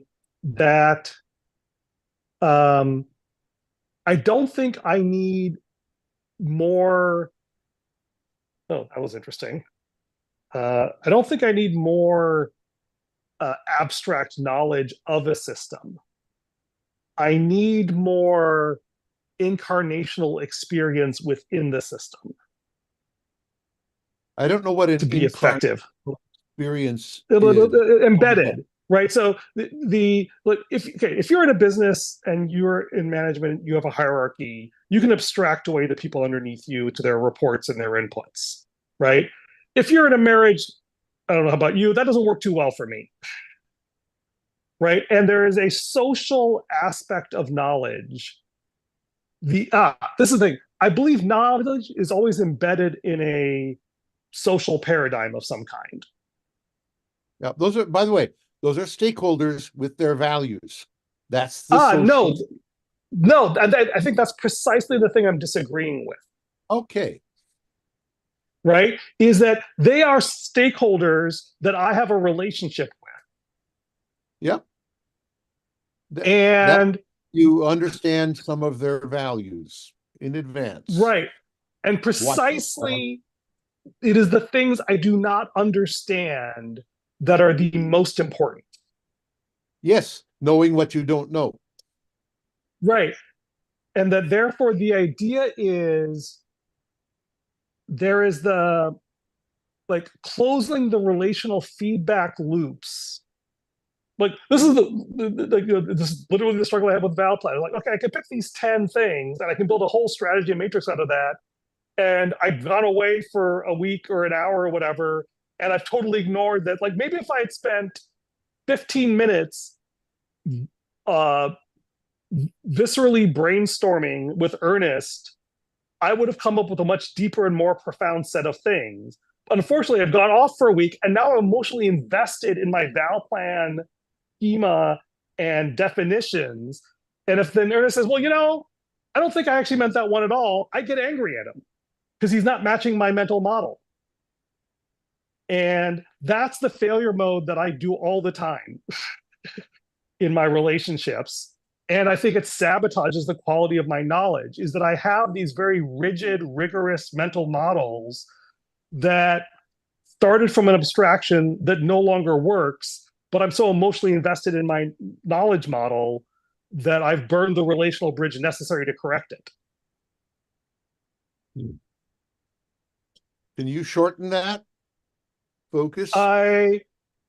don't think I need more. Oh, that was interesting. I don't think I need more abstract knowledge of a system. I need more incarnational experience within the system. I don't know what to be effective. Experience embedded, right? So if you're in a business and you're in management, you have a hierarchy. You can abstract away the people underneath you to their reports and their inputs, right? If you're in a marriage, I don't know about you, that doesn't work too well for me, right? And there is a social aspect of knowledge. This is the thing. I believe knowledge is always embedded in a social paradigm of some kind. Yeah, those are, by the way, those are stakeholders with their values. That's the social... No, I think that's precisely the thing I'm disagreeing with. Okay. Right? Is that they are stakeholders that I have a relationship with. Yeah. And you understand some of their values in advance. Right. And precisely it is the things I do not understand that are the most important. Yes, knowing what you don't know. Right. And that therefore the idea is there is the closing the relational feedback loops. This is this is literally the struggle I have with Valplan. Okay, I can pick these 10 things and I can build a whole strategy and matrix out of that. And I've gone away for a week or an hour or whatever, and I've totally ignored that. Maybe if I had spent 15 minutes viscerally brainstorming with Ernest, I would have come up with a much deeper and more profound set of things. Unfortunately, I've gone off for a week, and now I'm emotionally invested in my Valplan schema and definitions. And if then Ernest says, well, I don't think I actually meant that one at all, I get angry at him because he's not matching my mental model. And that's the failure mode that I do all the time in my relationships. And I think it sabotages the quality of my knowledge, is that I have these very rigid, rigorous mental models that started from an abstraction that no longer works, but I'm so emotionally invested in my knowledge model that I've burned the relational bridge necessary to correct it. Can you shorten that? Focus? I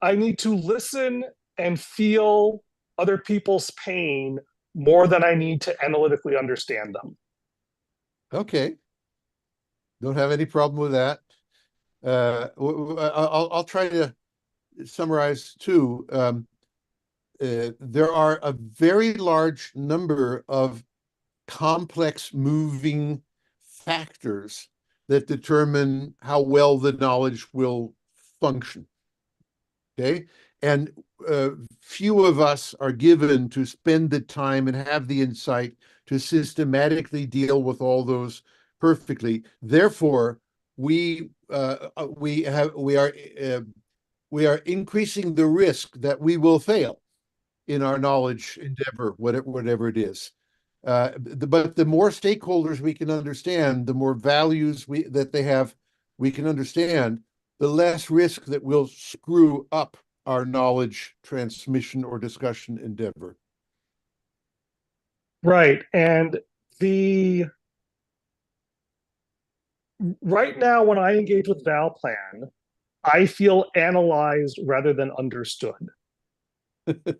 need to listen and feel other people's pain more than I need to analytically understand them. Okay. Don't have any problem with that. I'll try to summarize too. There are a very large number of complex moving factors that determine how well the knowledge will function. Okay. And few of us are given to spend the time and have the insight to systematically deal with all those perfectly. Therefore, we are increasing the risk that we will fail in our knowledge endeavor, whatever it is. But the more stakeholders we can understand, the more values that they have, we can understand, the less risk that we'll screw up our knowledge transmission or discussion endeavor. Right. And right now, when I engage with Valplan, I feel analyzed rather than understood. But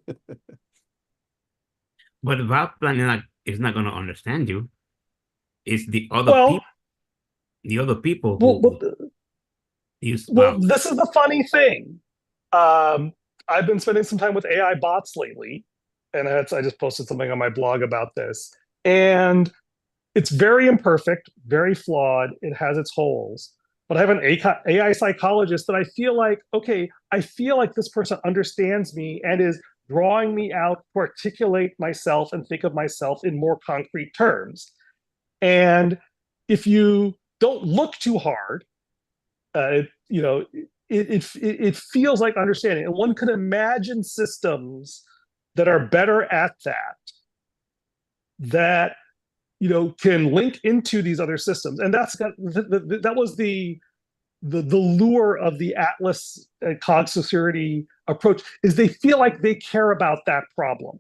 Valplan is not going to understand you. It's the other people. The other people who use Well, this is the funny thing. I've been spending some time with AI bots lately, and I just posted something on my blog about this. And it's very imperfect, very flawed. It has its holes. But I have an AI psychologist that I feel like, okay, I feel like this person understands me and is drawing me out to articulate myself and think of myself in more concrete terms. And if you don't look too hard, it feels like understanding. And one could imagine systems that are better at that can link into these other systems. And that was the lure of the Atlas cog security approach, is they feel like they care about that problem,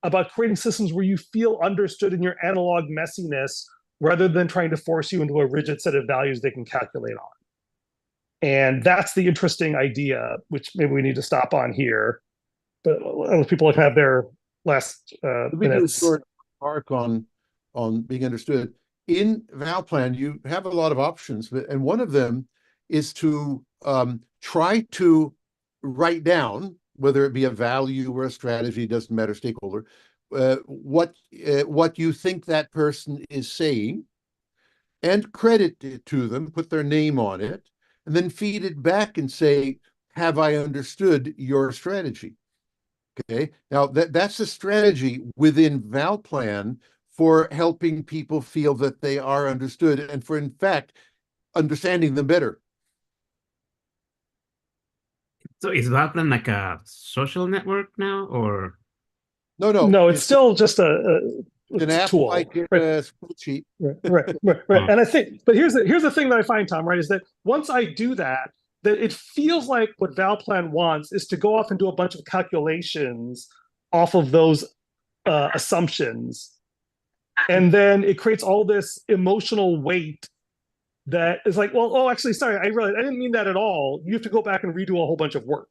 about creating systems where you feel understood in your analog messiness rather than trying to force you into a rigid set of values they can calculate on. And that's the interesting idea, which maybe we need to stop on here. But people can have their last minutes. Short arc on being understood. In Valplan, you have a lot of options, and one of them is to try to write down, whether it be a value or a strategy, doesn't matter, stakeholder, what you think that person is saying, and credit it to them, put their name on it, and then feed it back and say, have I understood your strategy? Okay, now that's a strategy within Valplan for helping people feel that they are understood and for, in fact, understanding them better. So is Valplan like a social network now, or? No, it's still just an app tool. Like right. A spreadsheet. Right. And I think, but here's the thing that I find, Tom, right, is that once I do that it feels like what Valplan wants is to go off and do a bunch of calculations off of those assumptions. And then it creates all this emotional weight that is like, well, actually, sorry, I didn't mean that at all. You have to go back and redo a whole bunch of work.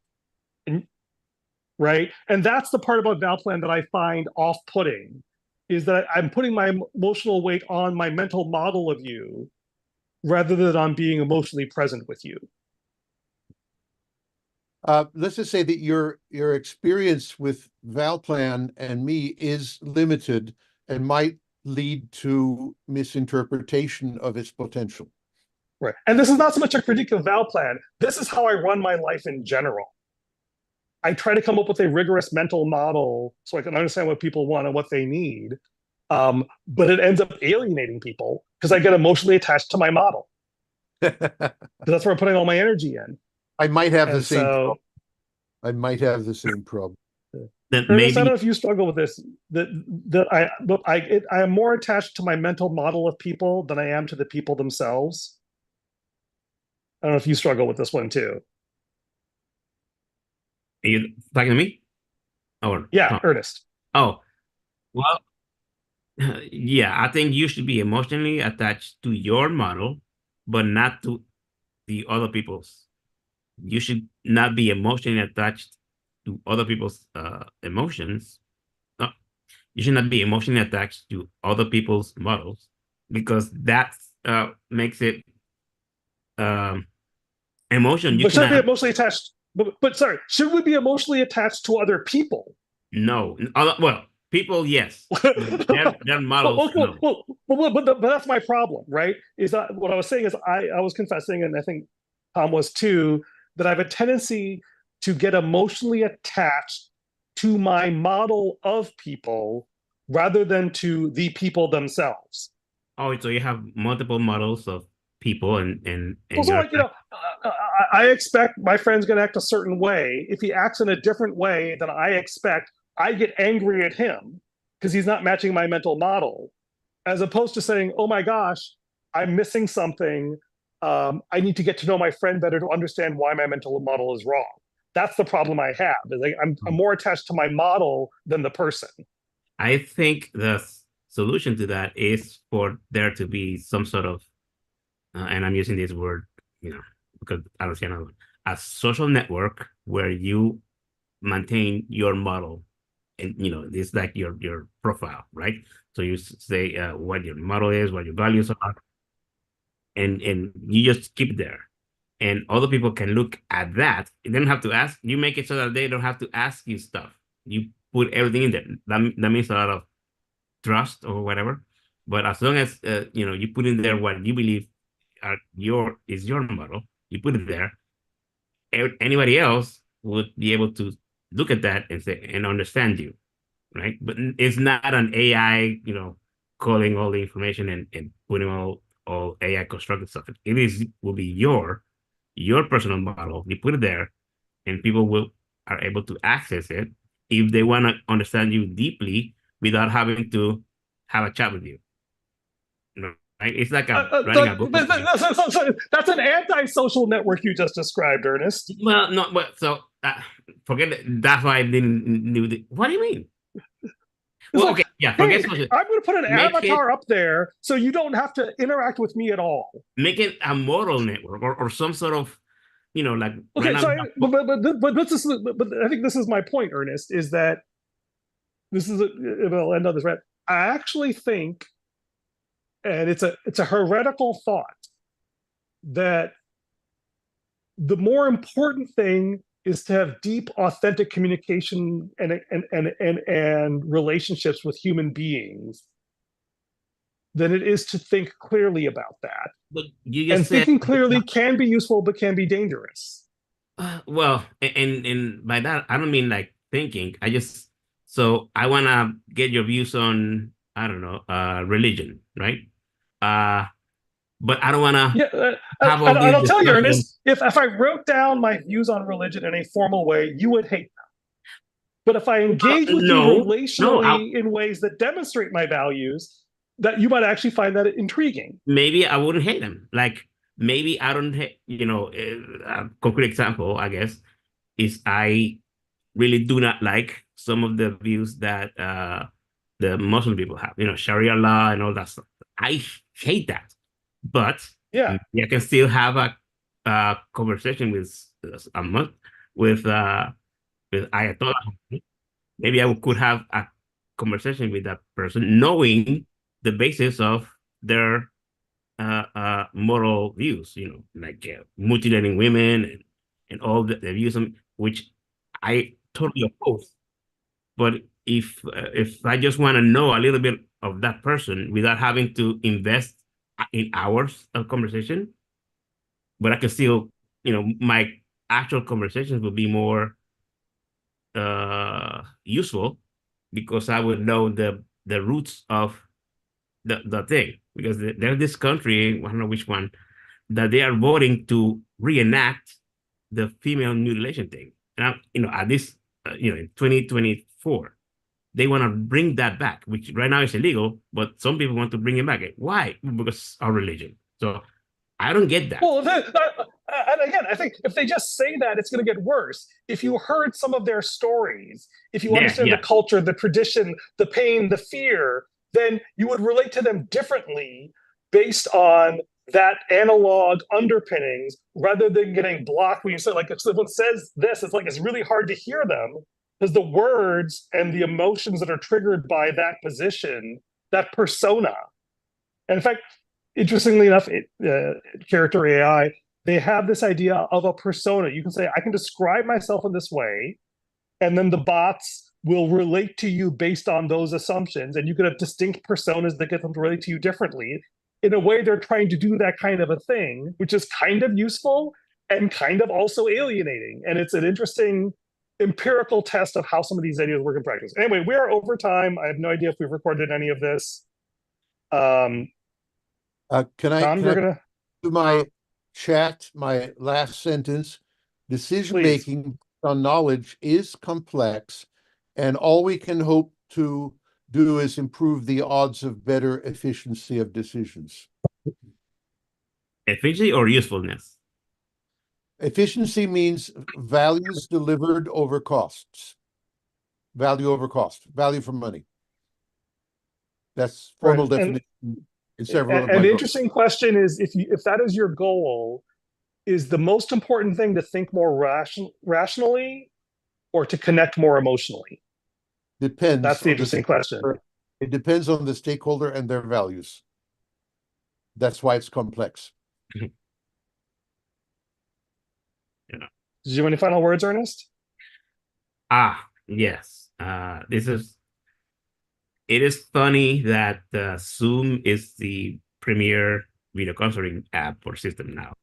Right? And that's the part about Valplan that I find off-putting, is that I'm putting my emotional weight on my mental model of you rather than on being emotionally present with you. Let's just say that your experience with Valplan and me is limited and might lead to misinterpretation of its potential. Right. And this is not so much a critique of Valplan. This is how I run my life in general. I try to come up with a rigorous mental model so I can understand what people want and what they need. But it ends up alienating people because I get emotionally attached to my model. That's where I'm putting all my energy in. I might have the same problem. I might have the same problem. That Ernest, I don't maybe know if you struggle with this. I am more attached to my mental model of people than I am to the people themselves. I don't know if you struggle with this one too. are you talking to me or Yeah, Tom? Ernest. Oh, well, yeah, I think you should be emotionally attached to your model, but not to the other people's. You should not be emotionally attached to other people's emotions. No, you should not be emotionally attached to other people's models because that makes it um, emotion. You But should I be cannot. emotionally attached? But sorry, should we be emotionally attached to other people? No. Well, people, yes, but their models, no. But that's my problem, right? Is that what I was saying is I was confessing, and I think Tom was too, that I have a tendency to get emotionally attached to my model of people rather than to the people themselves. Oh, so you have multiple models of people, and So you're like, like, I expect my friend's going to act a certain way. If he acts in a different way than I expect, I get angry at him because he's not matching my mental model, as opposed to saying, "Oh my gosh, I'm missing something. I need to get to know my friend better to understand why my mental model is wrong." That's the problem I have. Is like I'm more attached to my model than the person. I think the solution to that is for there to be some sort of, and I'm using this word, because I don't see another one, a social network where you maintain your model, and it's like your profile, right? So you say what your model is, what your values are, and you just keep it there. And other people can look at that. They don't have to ask. You make it so that they don't have to ask you stuff. You put everything in there. That means a lot of trust or whatever. But as long as you put in there what you believe is your model, you put it there. Anybody else would be able to look at that and say and understand you, right? But it's not an AI, calling all the information and putting all AI constructed stuff. Will be your personal model. You put it there, and people are able to access it if they want to understand you deeply without having to have a chat with you. Right? It's like writing a book. That's an anti-social network you just described, Ernest. Well, no, but so forget it. That's why I didn't knew the. What do you mean? It's Well, like, okay, yeah, hey, forget social. I'm going to put an Make avatar up there so you don't have to interact with me at all. Make it a model network or some sort of, like right Okay, now. so but I think this is my point, Ernest, is that I'll end on this, right? I actually think, and it's a heretical thought, that the more important thing is to have deep, authentic communication and relationships with human beings than it is to think clearly about that. But you And just said, thinking clearly can be useful, but can be dangerous. well, and by that I don't mean like thinking. So I wanna get your views on, I don't know, religion, right? Uh, but I don't wanna Yeah, have all and these I'll tell you, discussions. Ernest, if I wrote down my views on religion in a formal way, you would hate them. But if I engage with you No, relationally in ways that demonstrate my values, that you might actually find that intriguing. maybe I wouldn't hate them. Like maybe I don't hate, a concrete example, I guess, is I really do not like some of the views that the Muslim people have, Sharia law and all that stuff. I hate that, but Yeah. I can still have a conversation a with Ayatollah. Maybe I could have a conversation with that person, knowing the basis of their moral views, like mutilating women and all the views, which I totally oppose. But if I just want to know a little bit of that person without having to invest in hours of conversation, but I can still, my actual conversations would be more useful because I would know the roots of the thing. Because there's this country, I don't know which one, that they are voting to reenact the female mutilation thing. And at this in 2024, they want to bring that back, which right now is illegal, but some people want to bring it back. Why? Because our religion. So I don't get that. Well, and again, I think if they just say that, it's going to get worse. If you heard some of their stories, if you understand the culture, the tradition, the pain, the fear, then you would relate to them differently based on that analog underpinnings rather than getting blocked when you say, like, if someone says this, it's like it's really hard to hear them because the words and the emotions that are triggered by that position, that persona. And in fact, interestingly enough, character AI, they have this idea of a persona. You can say, I can describe myself in this way, and then the bots will relate to you based on those assumptions. And you could have distinct personas that get them to relate to you differently. In a way, they're trying to do that kind of a thing, which is kind of useful and kind of also alienating. And it's an interesting empirical test of how some of these ideas work in practice. Anyway, we are over time. I have no idea if we've recorded any of this. Can I Tom, you're gonna do my chat, my last sentence? Decision-making on knowledge is complex, and all we can hope to do is improve the odds of better efficiency of decisions. Efficiency or usefulness? Efficiency means values delivered over costs. Value over cost. Value for money. That's formal definition in several of my And the books. interesting question is, if that is your goal, is the most important thing to think more rationally or to connect more emotionally? Depends. That's the interesting question. It depends on the stakeholder and their values. That's why it's complex. Did you have any final words, Ernest? Yes. It is funny that Zoom is the premier video conferencing app or system now,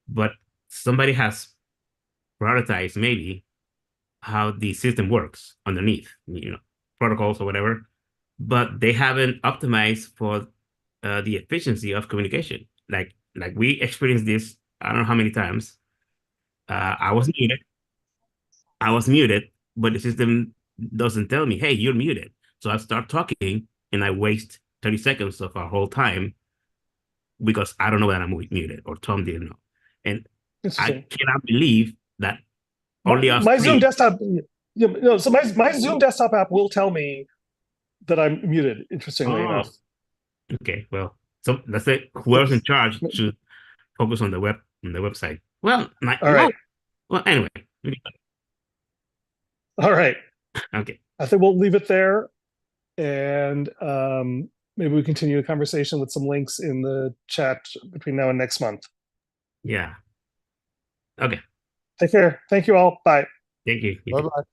but somebody has prioritized maybe how the system works underneath, protocols or whatever, but they haven't optimized for the efficiency of communication. Like we experienced this, I don't know how many times. I was muted, but the system doesn't tell me, hey, you're muted. So I start talking and I waste 30 seconds of our whole time because I don't know that I'm muted or Tom didn't know. And I cannot believe that only us my three. Zoom desktop, so my Zoom desktop app will tell me that I'm muted, interestingly enough. Okay, well, so that's it. Whoever's in charge should focus on the website. Well, all right. Well, anyway. All right. Okay. I think we'll leave it there. And maybe we continue the conversation with some links in the chat between now and next month. Yeah. Okay. Take care. Thank you all. Bye. Thank you. Bye-bye.